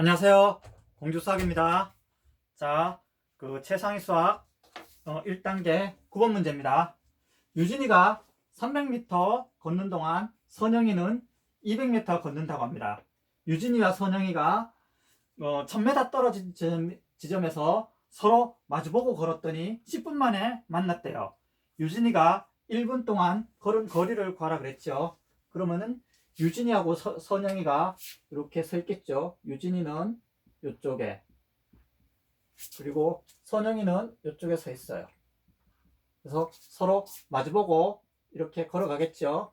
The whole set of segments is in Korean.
안녕하세요. 공주수학입니다. 자, 최상위 수학 1단계 9번 문제입니다. 유진이가 300m 걷는 동안 선영이는 200m 걷는다고 합니다. 유진이와 선영이가 1000m 떨어진 지점에서 서로 마주보고 걸었더니 10분 만에 만났대요. 유진이가 1분 동안 걸은 거리를 구하라 그랬죠. 그러면은 유진이하고 선영이가 이렇게 서 있겠죠. 유진이는 이쪽에, 그리고 선영이는 이쪽에 서 있어요. 그래서 서로 마주보고 이렇게 걸어가겠죠.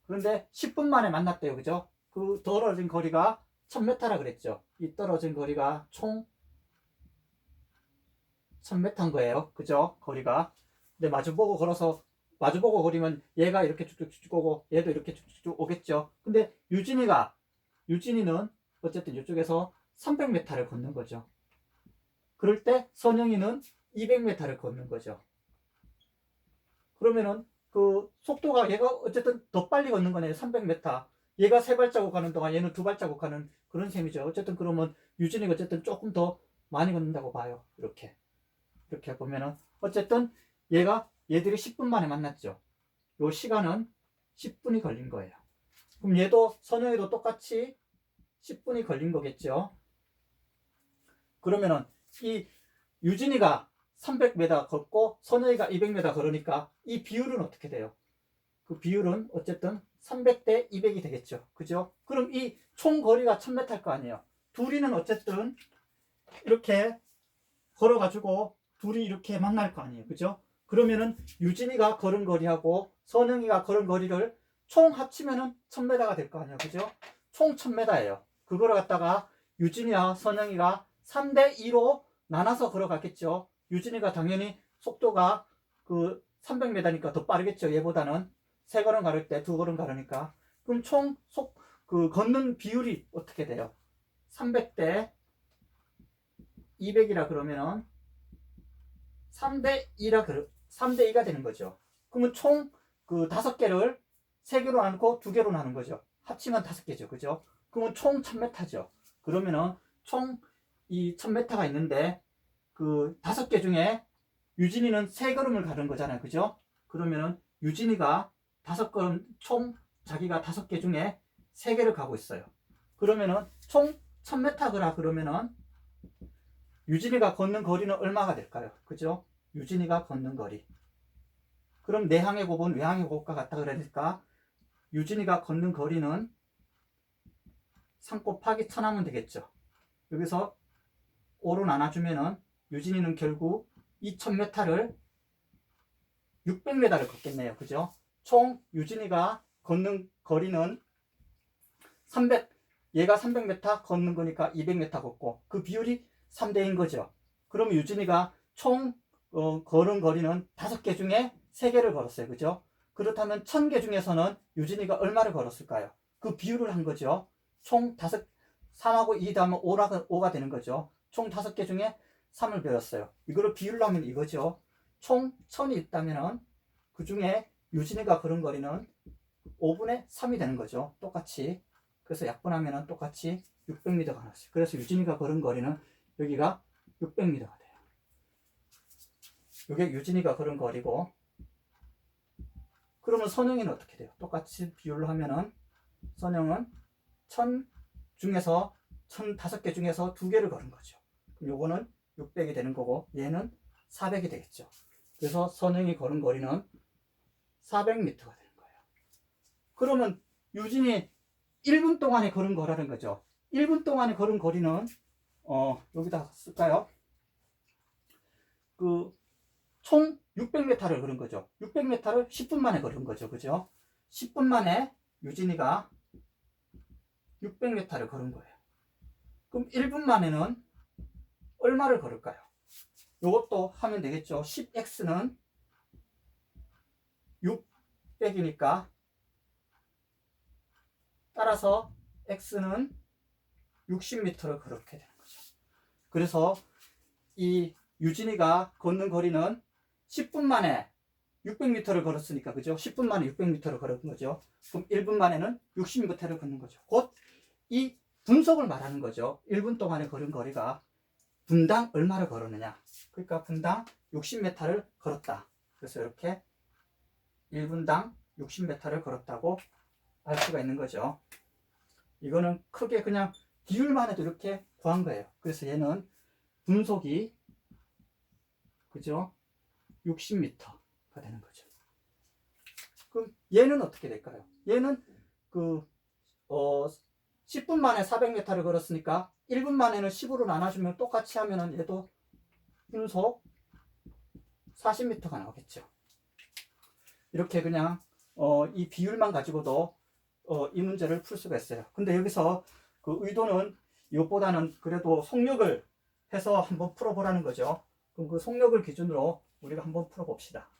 그런데 10분 만에 만났대요. 그죠? 그 떨어진 거리가 1000m라 그랬죠. 이 떨어진 거리가 총 1000m인 거예요. 그죠? 거리가. 근데 마주보고 걸으면 얘가 이렇게 쭉쭉쭉 오고 얘도 이렇게 쭉쭉쭉 오겠죠. 근데 유진이는 어쨌든 이쪽에서 300m를 걷는 거죠. 그럴 때 선영이는 200m를 걷는 거죠. 그러면은 그 속도가 얘가 어쨌든 더 빨리 걷는 거네요. 300m. 얘가 3발자국 가는 동안 얘는 2발자국 가는 그런 셈이죠. 어쨌든 그러면 유진이가 어쨌든 조금 더 많이 걷는다고 봐요. 이렇게 보면은 어쨌든 얘들이 10분 만에 만났죠. 요 시간은 10분이 걸린 거예요. 그럼 얘도 선영이도 똑같이 10분이 걸린 거겠죠. 그러면은 이 유진이가 300m 걷고 선영이가 200m 걸으니까 이 비율은 어떻게 돼요? 그 비율은 어쨌든 300대 200이 되겠죠. 그죠? 그럼 이 총 거리가 1000m일 거 아니에요. 둘이는 어쨌든 이렇게 걸어가지고 둘이 이렇게 만날 거 아니에요. 그죠? 그러면은 유진이가 걸은 거리하고 선영이가 걸은 거리를 총 합치면은 1000m가 될 거 아니에요. 그죠? 총 1000m예요. 그거를 갖다가 유진이와 선영이가 3대2로 나눠서 걸어갔겠죠. 유진이가 당연히 속도가 300m니까 더 빠르겠죠. 얘보다는 3걸음 걸을 때 2걸음 걸으니까. 그럼 총 걷는 비율이 어떻게 돼요? 300대 200이라 그러면은 3대2가 되는 거죠. 그러면 총 5개를 3개로 나누고 2개로 나눈 거죠. 합치면 5개죠. 그죠? 그러면 총 1000m죠. 그러면은 총 이 1000m가 있는데 5개 중에 유진이는 3걸음을 가는 거잖아요. 그죠? 그러면은 유진이가 5걸음, 총 자기가 5개 중에 3개를 가고 있어요. 그러면은 총 1000m라 그러면은 유진이가 걷는 거리는 얼마가 될까요? 그죠? 유진이가 걷는 거리. 그럼 내항의 곱은 외항의 곱과 같다 그러니까 유진이가 걷는 거리는 3 곱하기 1000 하면 되겠죠. 여기서 5로 나눠주면은 유진이는 결국 2000m를 600m를 걷겠네요. 그죠? 총 유진이가 걷는 거리는 얘가 300m 걷는 거니까 200m 걷고 그 비율이 3대인 거죠. 그럼 유진이가 총 걸은 거리는 5개 중에 3개를 걸었어요. 그죠? 그렇다면 1000개 중에서는 유진이가 얼마를 걸었을까요? 그 비율을 한 거죠. 총 3하고 2 더하면 5가 되는 거죠. 총 5개 중에 3을 배웠어요. 이거를 비율로 하면 이거죠. 총 1000이 있다면은 그 중에 유진이가 걸은 거리는 5분의 3이 되는 거죠. 똑같이. 그래서 약분하면은 똑같이 600m가 나왔어요. 그래서 유진이가 걸은 거리는 여기가 600m가 돼요. 이게 유진이가 걸은 거리고, 그러면 선영이는 어떻게 돼요? 똑같이 비율로 하면은 선영은 1000 중에서 1005개 중에서 2개를 걸은 거죠. 그럼 요거는 600이 되는 거고 얘는 400이 되겠죠. 그래서 선영이 걸은 거리는 400m가 되는 거예요. 그러면 유진이 1분 동안에 걸은 거라는 거죠. 1분 동안에 걸은 거리는 여기다 쓸까요? 총 600m를 걸은 거죠. 600m를 10분 만에 걸은 거죠. 그죠? 10분 만에 유진이가 600m를 걸은 거예요. 그럼 1분 만에는 얼마를 걸을까요? 이것도 하면 되겠죠. 10x는 600이니까 따라서 x는 60m를 걸게 되는 거죠. 그래서 이 유진이가 걷는 거리는 10분 만에 600m를 걸었으니까, 그죠? 10분 만에 600m를 걸은 거죠. 그럼 1분 만에는 60m를 걷는 거죠. 곧 이 분속을 말하는 거죠. 1분 동안에 걸은 거리가 분당 얼마를 걸었느냐. 그러니까 분당 60m를 걸었다. 그래서 이렇게 1분당 60m를 걸었다고 알 수가 있는 거죠. 이거는 크게 그냥 비율만 해도 이렇게 구한 거예요. 그래서 얘는 분속이 그죠? 60m가 되는 거죠. 그럼 얘는 어떻게 될까요? 얘는 10분 만에 400m를 걸었으니까 1분 만에는 10으로 나눠주면 똑같이 하면은 얘도 분속 40m가 나오겠죠. 이렇게 그냥 이 비율만 가지고도 이 문제를 풀 수가 있어요. 근데 여기서 그 의도는 이것보다는 그래도 속력을 해서 한번 풀어보라는 거죠. 그럼 그 속력을 기준으로 우리가 한번 풀어봅시다.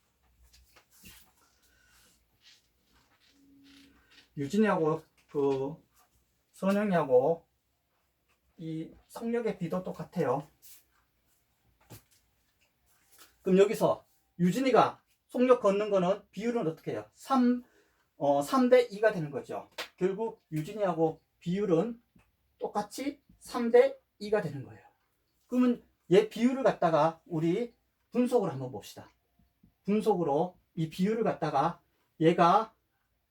유진이하고 그 선영이하고 이 속력의 비도 똑같아요. 그럼 여기서 유진이가 속력 걷는 거는 비율은 어떻게 해요? 3대 2가 되는 거죠. 결국 유진이하고 비율은 똑같이 3대 2가 되는 거예요. 그러면 얘 비율을 갖다가 우리 분속으로 한번 봅시다. 분속으로 이 비율을 갖다가 얘가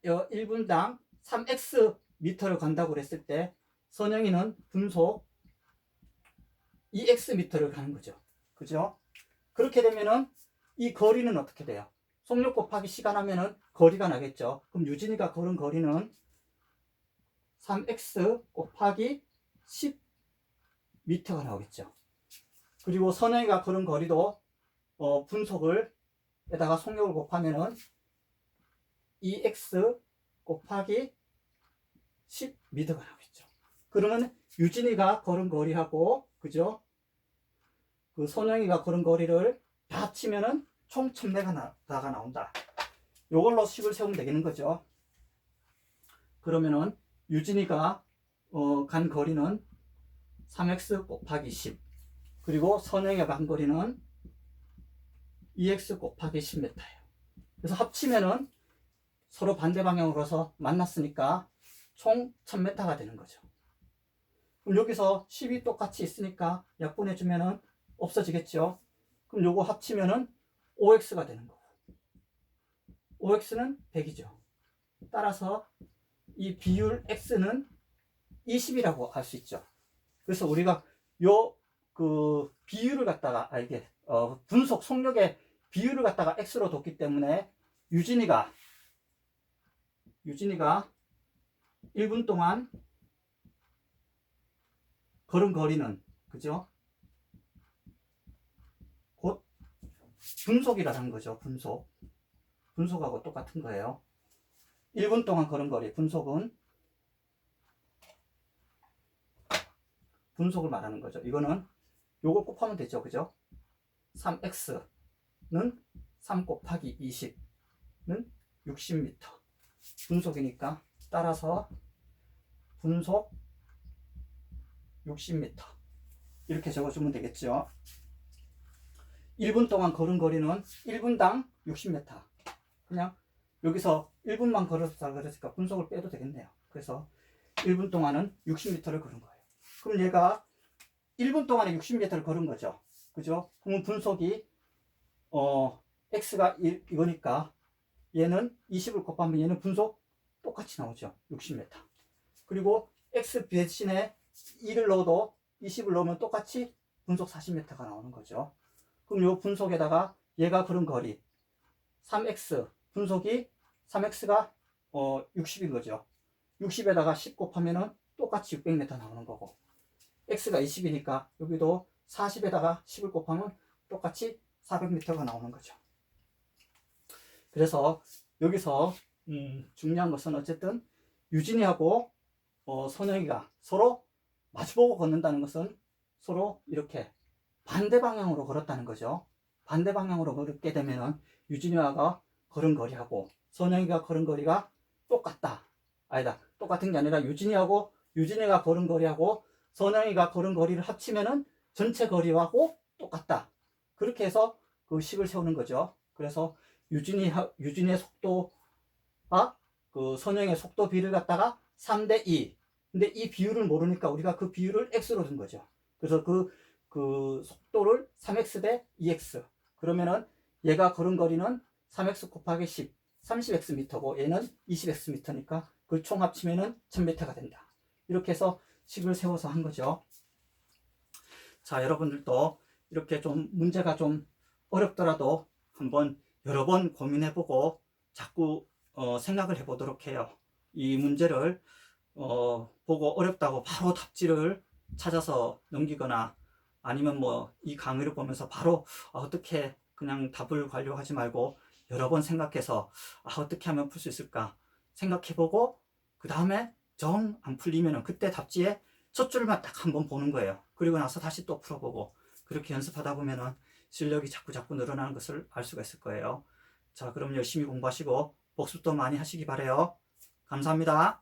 1분당 3x 미터를 간다고 그랬을 때 선영이는 분속 2x 미터를 가는 거죠. 그죠? 그렇게 되면은 이 거리는 어떻게 돼요? 속력 곱하기 시간 하면은 거리가 나겠죠. 그럼 유진이가 걸은 거리는 3x 곱하기 10 미터가 나오겠죠. 그리고 선영이가 걸은 거리도 분속을 에다가 속력을 곱하면은 2x 곱하기 10 미터가 나오겠죠. 그러면 유진이가 걸은 거리하고 그죠? 그 선영이가 걸은 거리를 다 합치면은 총 1000m가 나온다. 요걸로 식을 세우면 되겠는 거죠. 그러면은 유진이가 간 거리는 3x 곱하기 10 그리고 선영이가 간 거리는 2x 곱하기 10m예요. 그래서 합치면은 서로 반대 방향으로서 만났으니까 총 1000m가 되는 거죠. 그럼 여기서 10이 똑같이 있으니까 약분해주면은 없어지겠죠. 그럼 요거 합치면은 5x가 되는 거고 5x는 100이죠. 따라서 이 비율 x는 20이라고 할 수 있죠. 그래서 우리가 요 그 비율을 갖다가 이게 분속 속력의 비율을 갖다가 x로 뒀기 때문에 유진이가 1분 동안 걸은 거리는 그죠? 곧 분속이라는 거죠. 분속하고 똑같은 거예요. 1분 동안 걸은 거리 분속은 분속을 말하는 거죠. 이거는 요거 곱하면 되죠. 그죠? 3x는 3 곱하기 20는 60m 분속이니까 따라서 분속 60m 이렇게 적어주면 되겠죠. 1분 동안 걸은 거리는 1분당 60m. 그냥 여기서 1분만 걸었다 그랬으니까 분속을 빼도 되겠네요. 그래서 1분 동안은 60m를 걸은 거예요. 그럼 얘가 1분 동안에 60m를 걸은 거죠. 그죠? 그러면 분속이 x가 이거니까 얘는 20을 곱하면 얘는 분속 똑같이 나오죠. 60m. 그리고 x 대신에 2를 넣어도 20을 넣으면 똑같이 분속 40m가 나오는 거죠. 그럼 요 분속에다가 얘가 걸은 거리 3x 분속이 3x가 60인 거죠. 60에다가 10 곱하면은 똑같이 600m 나오는 거고 x가 20이니까 여기도 40에다가 10을 곱하면 똑같이 400m가 나오는 거죠. 그래서 여기서 중요한 것은 어쨌든 유진이하고 선영이가 서로 마주보고 걷는다는 것은 서로 이렇게 반대 방향으로 걸었다는 거죠. 반대 방향으로 걸게 되면은 유진이가 걸은 거리하고 선영이가 걸은 거리가 똑같다. 아니다. 똑같은 게 아니라 유진이가 걸은 거리하고 선영이가 걸은 거리를 합치면은 전체 거리하고 똑같다. 그렇게 해서 그 식을 세우는 거죠. 그래서 유진이의 속도와 그 선영의 속도 비를 갖다가 3대 2 근데 이 비율을 모르니까 우리가 그 비율을 x로 둔 거죠. 그래서 그 속도를 3x 대 2x. 그러면은 얘가 걸은 거리는 3x 곱하기 10, 30x 미터고 얘는 20x 미터니까 그 총 합치면은 1000m가 된다. 이렇게 해서 식을 세워서 한 거죠. 자, 여러분들도 이렇게 좀 문제가 좀 어렵더라도 한번 여러 번 고민해보고 자꾸 생각을 해보도록 해요. 이 문제를 보고 어렵다고 바로 답지를 찾아서 넘기거나 아니면 뭐 이 강의를 보면서 바로 어떻게 그냥 답을 가려고 하지 말고 여러 번 생각해서 어떻게 하면 풀 수 있을까 생각해보고 그 다음에 정 안 풀리면은 그때 답지에 첫 줄만 딱 한번 보는 거예요. 그리고 나서 다시 또 풀어보고 그렇게 연습하다 보면은 실력이 자꾸 늘어나는 것을 알 수가 있을 거예요. 자, 그럼 열심히 공부하시고 복습도 많이 하시기 바래요. 감사합니다.